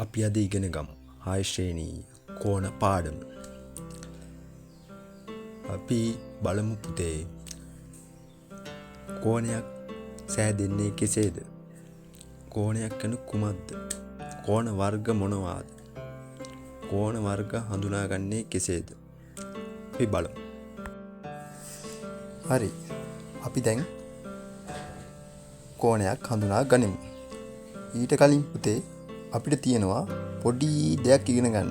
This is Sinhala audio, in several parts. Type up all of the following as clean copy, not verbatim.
අපි අද ඉගෙන ගමු 6 ශ්‍රේණී කෝණ පාඩම. අපි බලමු පුතේ කෝණයක් සෑදෙන්නේ කෙසේද? කෝණයක් යනු කුමක්ද? කෝණ වර්ග මොනවාද? කෝණ වර්ග හඳුනාගන්නේ කෙසේද? අපි බලමු. හරි. අපි දැන් කෝණයක් හඳුනා ගනිමු. ඊට කලින් පුතේ අපිට තියෙනවා පොඩි දෙයක් ඉගෙන ගන්න.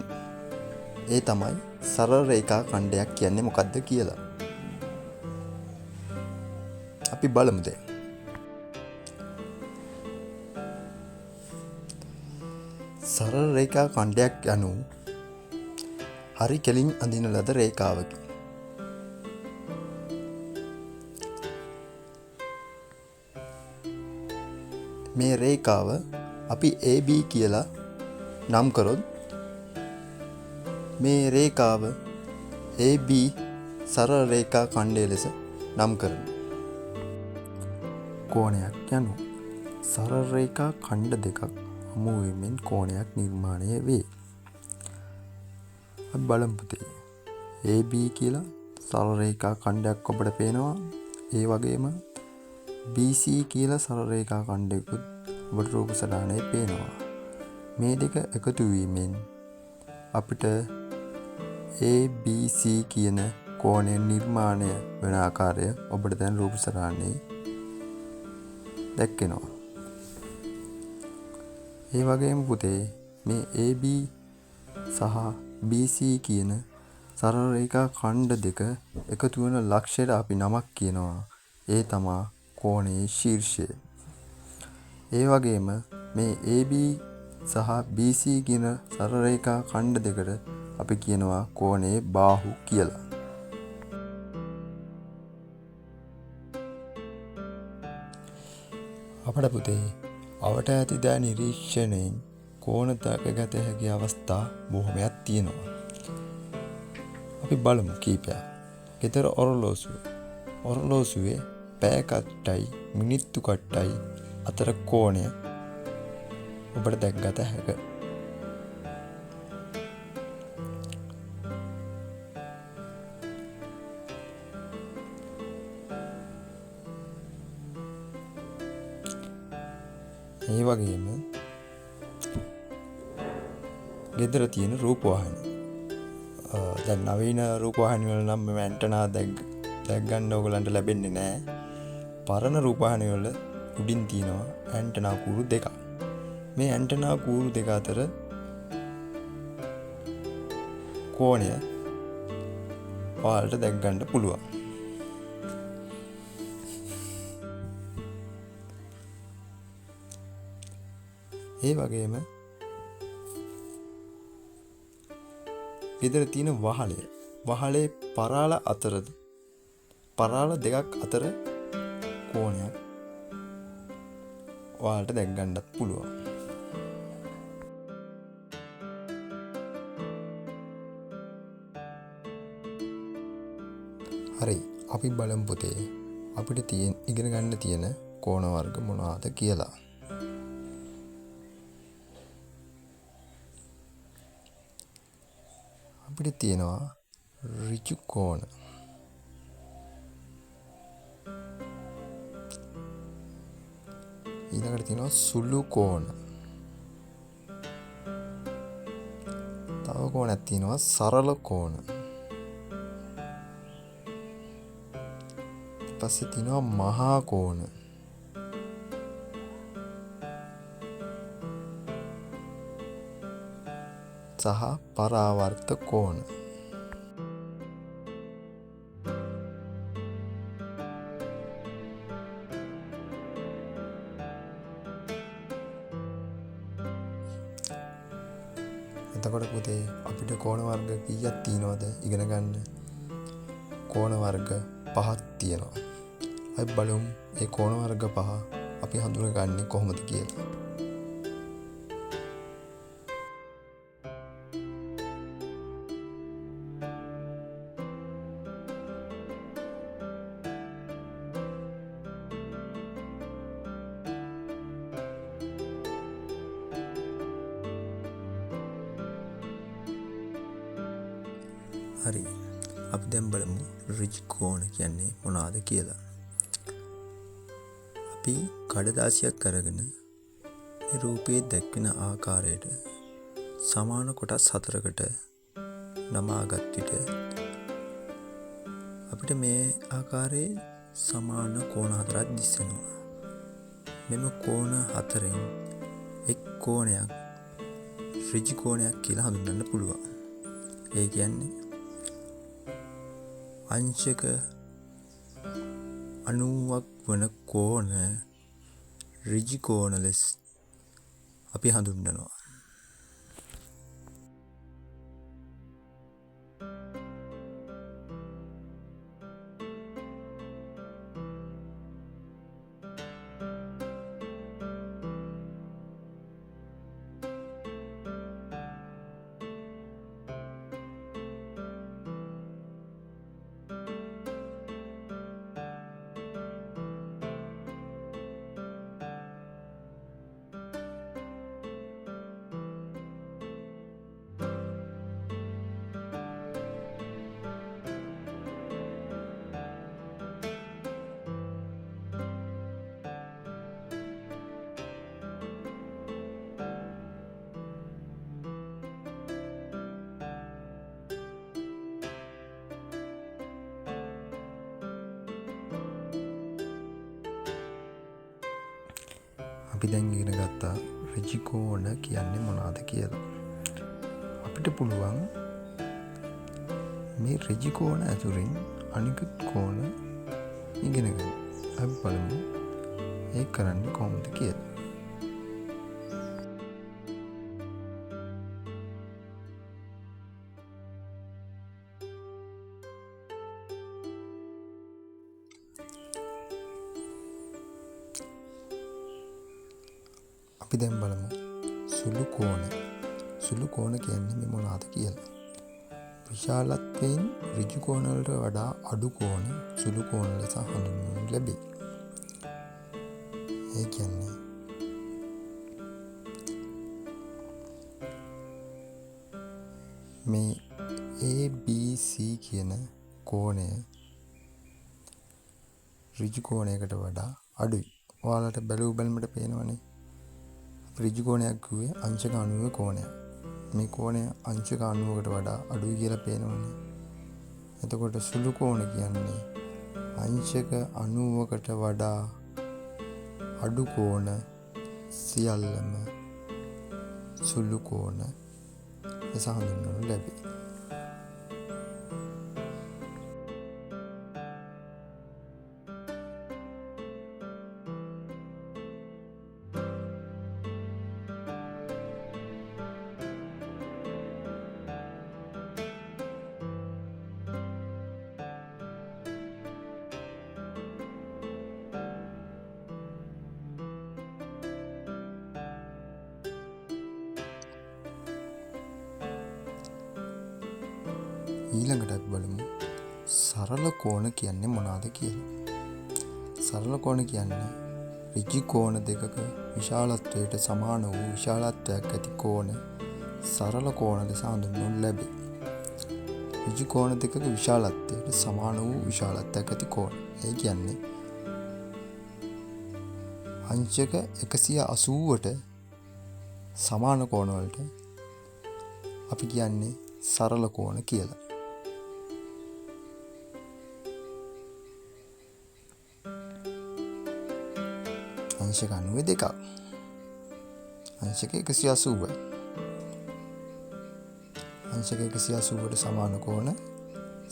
ඒ තමයි සරල රේඛා ඛණ්ඩයක් කියන්නේ මොකක්ද කියලා. අපි බලමු දැන්. සරල රේඛා ඛණ්ඩයක් යනු හරි කෙලින් අඳින ලද රේඛාවකි. මේ රේඛාව අපි AB කියලා නම් කරොත් මේ රේඛාව AB සරල රේඛා ඛණ්ඩය ලෙස නම් කරමු. කෝණයක් යනු සරල රේඛා ඛණ්ඩ දෙකක් හමු වීමෙන් කෝණයක් නිර්මාණය වේ. අපි බලමු පුතේ. AB කියලා සරල රේඛා ඛණ්ඩයක් ඔබට පේනවා. ඒ වගේම BC කියලා සරල රේඛා ඛණ්ඩයකුත් ඔබට රූප සටහනේ පේනවා. මේ දෙක එකතු වීමෙන් අපිට ABC කියන කෝණය නිර්මාණය වෙන ආකාරය ඔබට දැන් රූප සටහනේ දැක්කෙනවා. ඒ වගේම පුතේ මේ AB සහ BC කියන සරල රේඛා ඛණ්ඩ දෙක එකතු වන ලක්ෂයට අපි නමක් කියනවා. ඒ තමයි කෝණයේ ශීර්ෂය. ඒ වගේම මේ AB සහ BC කියන සරල රේඛා ඛණ්ඩ දෙකට අපි කියනවා කෝණයේ බාහු කියලා. අපට පුතේ අවට ඇති දෑ නිරීක්ෂණයෙන් කෝණ දක්ගත හැකි අවස්ථා බොහොමයක් තියෙනවා. අපි බලමු කීපයක්. ගෙදර ඔරලෝසුවේ පැය කට්ටයි මිනිත්තු කට්ටයි අතර කෝණය ඔබට දැක්ගත හැක. ඒ වගේම ගෙදර තියෙන රූපවාහිනි. දැන් නවීන රූපවාහිනි වල නම් මේ ඇන්ටනා දැක් ගන්න ඕගලන්ට ලැබෙන්නේ නැහැ. පරණ රූපවාහිනි වල උඩින් තියෙනවා ඇන්ටනා කූරු දෙකක්. මේ ඇන්ටනා කූරු දෙක අතර කෝණය ඔයාලට දැක් ගන්න පුළුවන්. ඒ වගේම ගෙදර තියෙන වහලේ පරාල දෙකක් අතර කෝණයක් ඔයාලට දැක් ගන්නත් පුළුවන්. හරි, අපි බලමු පුතේ අපිට ඉගෙන ගන්න තියෙන කෝණ වර්ග මොනවාද කියලා. අපිට තියෙනවා ඍජු කෝණ, ඊළඟට තියෙනවා සුළු කෝණ, තව කෝණයක් තියෙනවා සරල කෝණ, ඊට පස්සේ තියෙනවා මහා කෝණ, සහ පරාවර්ත කෝණ. එතකොට පුතේ අපිට කෝණ වර්ග කීයක් තියෙනවද ඉගෙන ගන්න? කෝණ වර්ග 5ක් තියෙනවා. අපි බලමු මේ කෝණ වර්ග 5 අපි හඳුනගන්නේ කොහොමද කියලා. හරි. අපි දැන් බලමු ඍජු කෝණ කියන්නේ මොනවාද කියලා. අපි කඩදාසියක් අරගෙන මේ රූපයේ දැක්වෙන ආකාරයට සමාන කොටස් 4කට නමාගත් විට අපිට මේ ආකාරයේ සමාන කෝණ 4ක් දිස්සෙනවා. මෙම කෝණ 4න් එක් කෝණයක් ඍජු කෝණයක් කියලා හඳුන්වන්න පුළුවන්. ඒ කියන්නේ අංශක 90ක් වන කෝණ ඍජු කෝණ ලෙස අපි හඳුන්වනවා. අපි දැන් ඉගෙන ගත්තා ඍජු කෝණ කියන්නේ මොනවද කියලා. අපිට පුළුවන් මේ ඍජු කෝණ ඇතුලින් අනිකුත් කෝණ ඉගෙන ගන්න. අපි බලමු ඒක කරන්නේ කොහොමද කියලා. අපි දැන් බලමු සුළු කෝණ. සුළු කෝණ කියන්නේ මේ මොනවාද කියලා. විශාලත්වයෙන් ඍජු කෝණ වලට වඩා අඩු කෝණ සුළු කෝණ ලෙස හඳුන්වනු ලැබේ. ඒ කියන්නේ මේ ABC කියන කෝණය ඍජු කෝණයකට වඩා අඩුයි. ඔයාලට බැලු බැලමට පේනවනේ. ඍජු කෝණයක් කිව්වේ අංශක 90 කෝණයක්. මේ කෝණය අංශක 90කට වඩා අඩුයි කියලා පේනවනේ. එතකොට සුළු කෝණ කියන්නේ අංශක 90කට වඩා අඩු කෝණ සියල්ලම සුළු කෝණ ලෙස හඳුන්වනු ලැබේ. ඊළඟට බලමු සරල කෝණ කියන්නේ මොනවාද කියලා. සරල කෝණ කියන්නේ ඍජු කෝණ දෙකක විශාලත්වයට සමාන වූ විශාලත්වයක් ඇති කෝණ සරල කෝණ ලෙස හඳුන්වනු ලැබේ. ඍජු කෝණ දෙකක විශාලත්වයට සමාන වූ විශාලත්වයක් ඇති කෝණ. ඒ කියන්නේ අංශක 180ට සමාන කෝණ වලට අපි කියන්නේ සරල කෝණ කියලා. අංශක 92ක් අංශක 180යි. අංශක 180ට සමාන කෝණ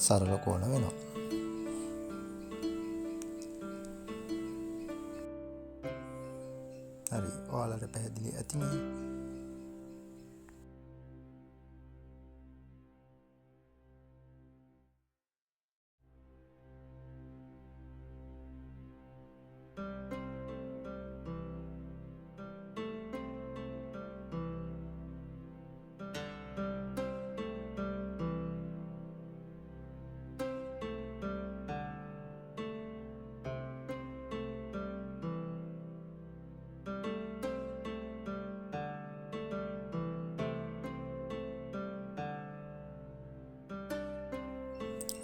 සරල කෝණ වෙනවා. හරි, ඔයාලට පැහැදිලි ඇතිනේ.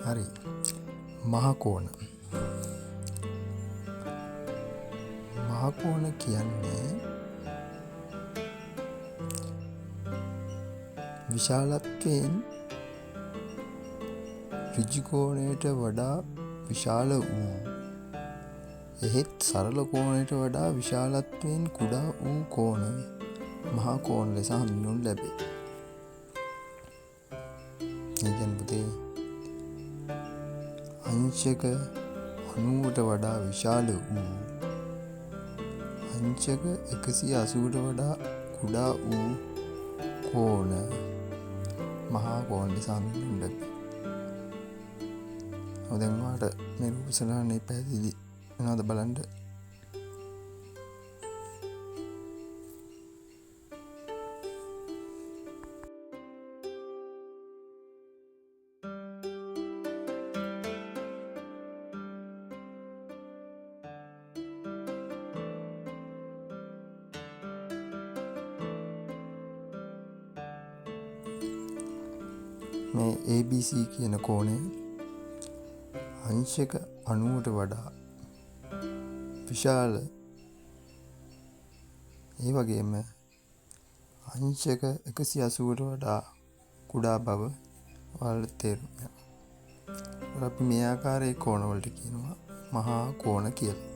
හරි. මහකෝණ. මහකෝණ කියන්නේ විශාලත්වයෙන් ඍජු කෝණයට වඩා විශාල වූ, එහෙත් සරල කෝණයට වඩා විශාලත්වයෙන් කුඩා වූ කෝණ මහා කෝණ ලෙස හඳුන්වනු ලැබේ. ඒ කියන්නේ පුතේ අංශක 90ට වඩා විශාල වූ, අංශක 180ට වඩා කුඩා වූ කෝණ මහා කෝණ ලෙස හඳුන්වනු ලැබේ. දැන් ඔයාලට මේ රූප සටහනේ පැහැදිලි වෙනවද බලන්න. මේ ABC කියන කෝණය අංශක 90ට වඩා විශාල, ඒ වගේම අංශක 180ට වඩා කුඩා බව ඔයාලට තේරුම් යනවා. අපි මේ ආකාරයේ කෝණවලට කියනවා මහා කෝණ කියලා.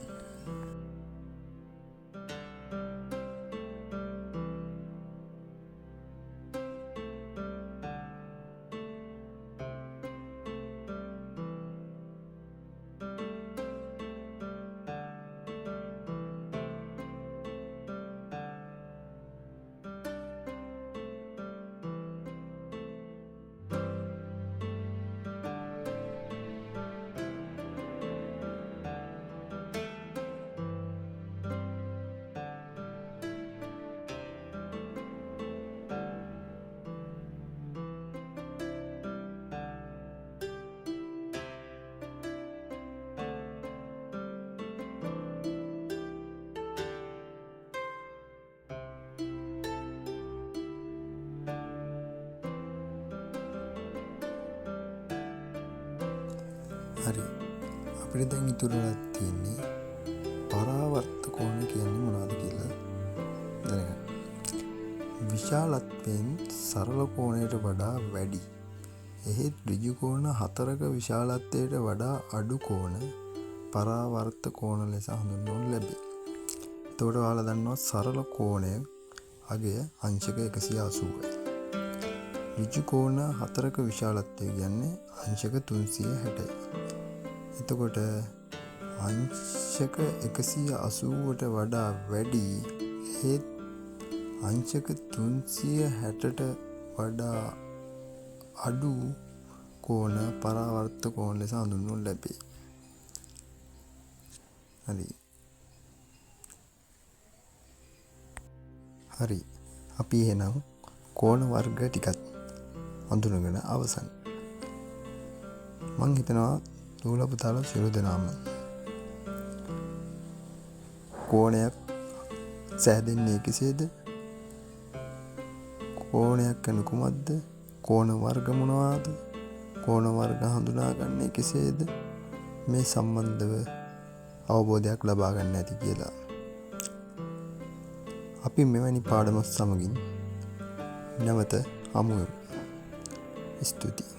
හරි. අපිට දැන් ඉතුරුලා තියෙන්නේ පරාවර්ත කෝණ කියන්නේ මොනවද කියලා දැනගන්න. විශාලත්වයෙන් සරල කෝණයට වඩා වැඩි, එහෙත් ඍජු කෝණ 4ක විශාලත්වයට වඩා අඩු කෝණ පරාවර්ත කෝණ ලෙස හඳුන්වනු ලැබේ. එතකොට ඔයාලා දන්නවා සරල කෝණය අගය අංශක 180යි. ඍජු කෝණ 4ක විශාලත්වය කියන්නේ අංශක 360යි. එතකොට අංශක 180ට වඩා වැඩි, එහෙත් අංශක 360ට වඩා අඩු කෝණ පරාවර්ත කෝණ ලෙස හඳුන්වනු ලැබේ. හරි. අපි එහෙනම් කෝණ වර්ග ටිකක් හඳුනගෙන අවසන්. මං හිතනවා දූල පුතාලා සියලු දෙනාම කෝණයක් සෑදෙන්නේ කෙසේද? කෝණයක් කියන්නේ කුමක්ද? කෝණ වර්ග මොනවාද? කෝණ වර්ග හඳුනාගන්නේ කෙසේද? මේ සම්බන්ධව අවබෝධයක් ලබා ගන්න ඇති කියලා. අපි මෙවැනි පාඩමක් සමගින් නැවත හමු වෙමු. ස්තුතියි.